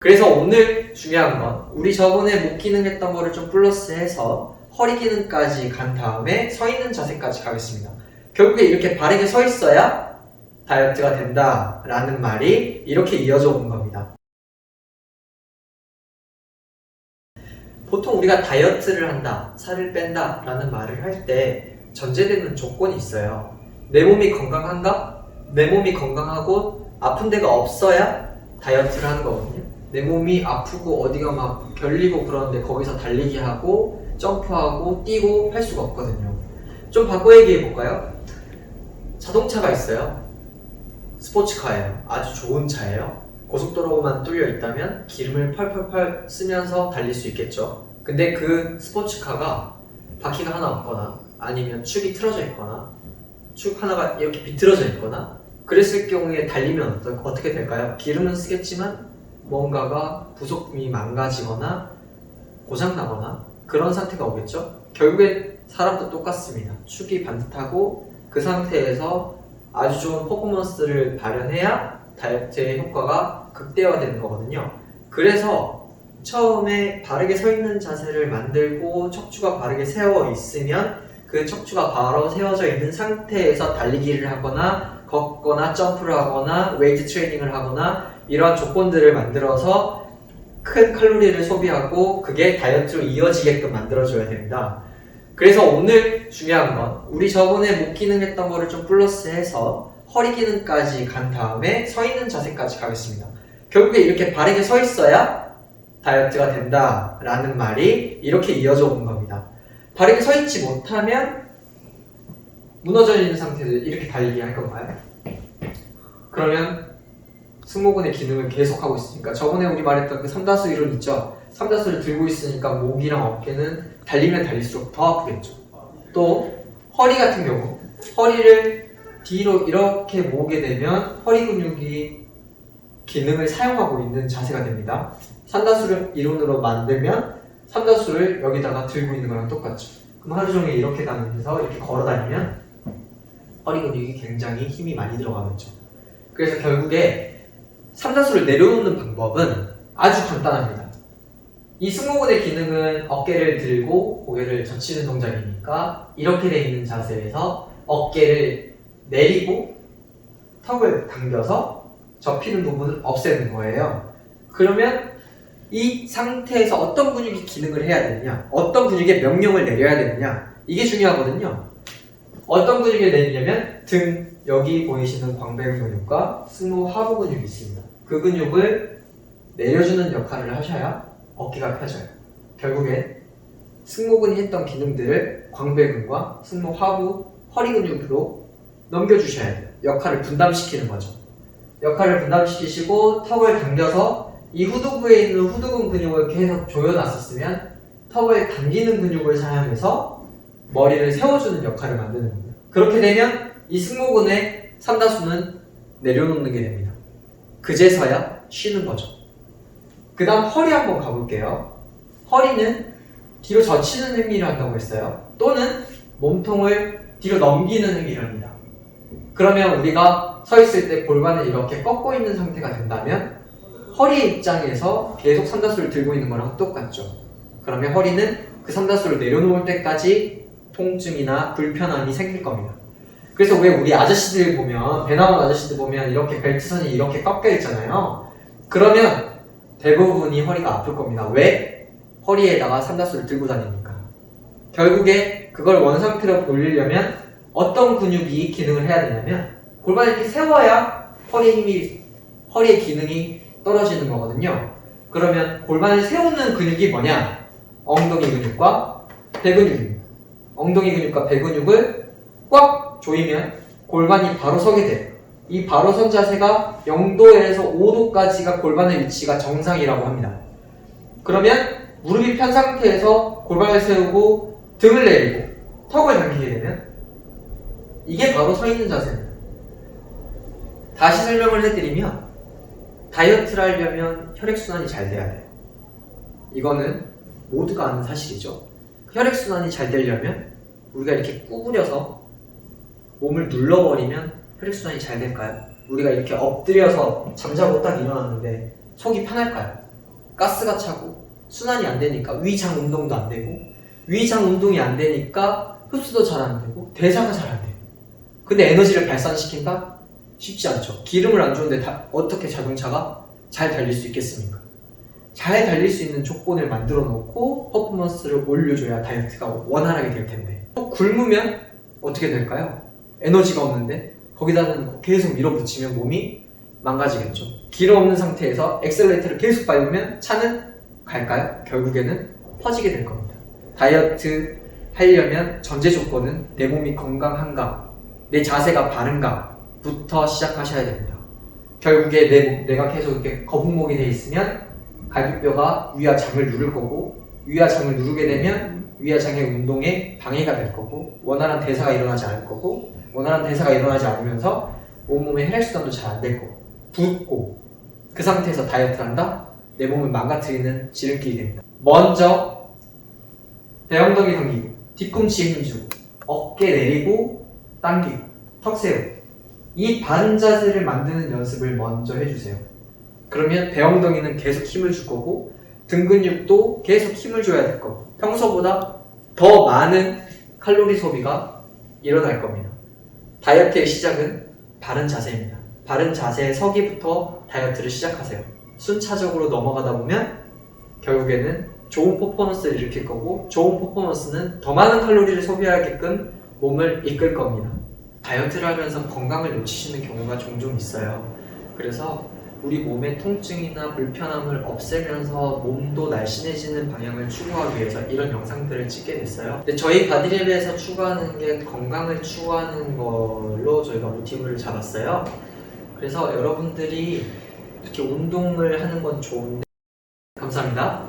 그래서 오늘 중요한 건 우리 저번에 목 기능 했던 거를 좀 플러스해서 허리 기능까지 간 다음에 서 있는 자세까지 가겠습니다. 결국에 이렇게 바르게 서 있어야 다이어트가 된다 라는 말이 이렇게 이어져 오는 겁니다. 보통 우리가 다이어트를 한다, 살을 뺀다 라는 말을 할 때 전제되는 조건이 있어요. 내 몸이 건강한가? 내 몸이 건강하고 아픈 데가 없어야 다이어트를 하는 거거든요. 내 몸이 아프고 어디가 막 결리고 그러는데 거기서 달리기 하고 점프하고 뛰고 할 수가 없거든요. 좀 바꿔 얘기해 볼까요? 자동차가 있어요. 스포츠카예요. 아주 좋은 차예요. 고속도로만 뚫려 있다면 기름을 펄펄펄 쓰면서 달릴 수 있겠죠. 근데 그 스포츠카가 바퀴가 하나 없거나 아니면 축이 틀어져 있거나 축 하나가 이렇게 비틀어져 있거나 그랬을 경우에 달리면 어떻게 될까요? 기름은 쓰겠지만 뭔가가 부속품이 망가지거나 고장나거나 그런 상태가 오겠죠? 결국엔 사람도 똑같습니다. 축이 반듯하고 그 상태에서 아주 좋은 퍼포먼스를 발현해야 다이어트의 효과가 극대화되는 거거든요. 그래서 처음에 바르게 서 있는 자세를 만들고 척추가 바르게 세워 있으면 그 척추가 바로 세워져 있는 상태에서 달리기를 하거나 걷거나 점프를 하거나 웨이트 트레이닝을 하거나 이러한 조건들을 만들어서 큰 칼로리를 소비하고 그게 다이어트로 이어지게끔 만들어줘야 됩니다. 그래서 오늘 중요한 건 우리 저번에 목 기능 했던 거를 좀 플러스해서 허리 기능까지 간 다음에 서 있는 자세까지 가겠습니다. 결국에 이렇게 바르게 서 있어야 다이어트가 된다 라는 말이 이렇게 이어져 오는 겁니다. 바르게 서 있지 못하면 무너져 있는 상태에서 이렇게 달리기 할 건가요? 그러면 승모근의 기능을 계속하고 있으니까 저번에 우리 말했던 그 삼다수 이론 있죠? 삼다수를 들고 있으니까 목이랑 어깨는 달리면 달릴수록 더 아프겠죠. 또 허리 같은 경우 허리를 뒤로 이렇게 모으게 되면 허리 근육이 기능을 사용하고 있는 자세가 됩니다. 삼다수를 이론으로 만들면 삼다수를 여기다가 들고 있는 거랑 똑같죠. 그럼 하루 종일 이렇게 다니면서 이렇게 걸어 다니면 허리 근육이 굉장히 힘이 많이 들어가겠죠. 그래서 결국에 삼다수를 내려놓는 방법은 아주 간단합니다. 이 승모근의 기능은 어깨를 들고 고개를 젖히는 동작이니까 이렇게 돼 있는 자세에서 어깨를 내리고 턱을 당겨서 접히는 부분을 없애는 거예요. 그러면 이 상태에서 어떤 근육이 기능을 해야 되느냐, 어떤 근육에 명령을 내려야 되느냐, 이게 중요하거든요. 어떤 근육을 내리려면 등, 여기 보이시는 광배근 근육과 승모 하부 근육이 있습니다. 그 근육을 내려주는 역할을 하셔야 어깨가 펴져요. 결국에 승모근이 했던 기능들을 광배근과 승모 하부 허리 근육으로 넘겨주셔야 돼요. 역할을 분담시키는 거죠. 역할을 분담시키시고 턱을 당겨서 이 후두부에 있는 후두근 근육을 계속 조여놨었으면 턱을 당기는 근육을 사용해서 머리를 세워주는 역할을 만드는 겁니다. 그렇게 되면 이 승모근의 삼다수는 내려놓는 게 됩니다. 그제서야 쉬는 거죠. 그 다음 허리 한번 가볼게요. 허리는 뒤로 젖히는 행위를 한다고 했어요. 또는 몸통을 뒤로 넘기는 행위를 합니다. 그러면 우리가 서 있을 때 골반을 이렇게 꺾고 있는 상태가 된다면 허리의 입장에서 계속 삼다수를 들고 있는 거랑 똑같죠. 그러면 허리는 그 삼다수를 내려놓을 때까지 통증이나 불편함이 생길 겁니다. 그래서 왜 우리 아저씨들 보면, 배 나온 아저씨들 보면 이렇게 벨트선이 이렇게 꺾여 있잖아요. 그러면 대부분이 허리가 아플 겁니다. 왜? 허리에다가 삼다수를 들고 다니니까. 결국에 그걸 원상태로 돌리려면 어떤 근육이 기능을 해야 되냐면 골반을 이렇게 세워야 허리의 기능이 떨어지는 거거든요. 그러면 골반을 세우는 근육이 뭐냐? 엉덩이 근육과 배 근육입니다. 엉덩이 근육과 배 근육을 꽉 조이면 골반이 바로 서게 돼요. 이 바로 선 자세가 0도에서 5도까지가 골반의 위치가 정상이라고 합니다. 그러면 무릎이 편 상태에서 골반을 세우고 등을 내리고 턱을 당기게 되면 이게 바로 서 있는 자세입니다. 다시 설명을 해드리면 다이어트를 하려면 혈액순환이 잘 돼야 돼요. 이거는 모두가 아는 사실이죠. 혈액순환이 잘 되려면 우리가 이렇게 구부려서 몸을 눌러버리면 혈액순환이 잘 될까요? 우리가 이렇게 엎드려서 잠자고 딱 일어났는데 속이 편할까요? 가스가 차고 순환이 안 되니까 위장 운동도 안 되고 위장 운동이 안 되니까 흡수도 잘 안 되고 대사가 잘 안 돼요. 근데 에너지를 발산시킨다? 쉽지 않죠. 기름을 안 주는데 어떻게 자동차가 잘 달릴 수 있겠습니까? 잘 달릴 수 있는 조건을 만들어 놓고 퍼포먼스를 올려줘야 다이어트가 원활하게 될 텐데 또 굶으면 어떻게 될까요? 에너지가 없는데 거기다는 계속 밀어붙이면 몸이 망가지겠죠. 기름 없는 상태에서 엑셀레이터를 계속 밟으면 차는 갈까요? 결국에는 퍼지게 될 겁니다. 다이어트 하려면 전제 조건은 내 몸이 건강한가, 내 자세가 바른가부터 시작하셔야 됩니다. 결국에 내가 계속 이렇게 거북목이 돼 있으면 갈비뼈가 위아장을 누를 거고 위아장을 누르게 되면 위아장의 운동에 방해가 될 거고 원활한 대사가 일어나지 않을 거고 원활한 대사가 일어나지 않으면서 온몸의 혈액순환도 잘 안 될 거고 붓고 그 상태에서 다이어트를 한다? 내 몸을 망가뜨리는 지름길이 됩니다. 먼저 배엉덩이 당기고 뒤꿈치에 힘주고 어깨 내리고 당기고 턱 세우고 이 바른 자세를 만드는 연습을 먼저 해주세요. 그러면 배엉덩이는 계속 힘을 줄 거고 등 근육도 계속 힘을 줘야 될 거고 평소보다 더 많은 칼로리 소비가 일어날 겁니다. 다이어트의 시작은 바른 자세입니다. 바른 자세에 서기부터 다이어트를 시작하세요. 순차적으로 넘어가다 보면 결국에는 좋은 퍼포먼스를 일으킬 거고 좋은 퍼포먼스는 더 많은 칼로리를 소비하게끔 몸을 이끌 겁니다. 다이어트를 하면서 건강을 놓치시는 경우가 종종 있어요. 그래서 우리 몸의 통증이나 불편함을 없애면서 몸도 날씬해지는 방향을 추구하기 위해서 이런 영상들을 찍게 됐어요. 근데 저희 바디랩에서 추구하는 게 건강을 추구하는 걸로 저희가 모티브를 잡았어요. 그래서 여러분들이 이렇게 운동을 하는 건 좋은데 감사합니다.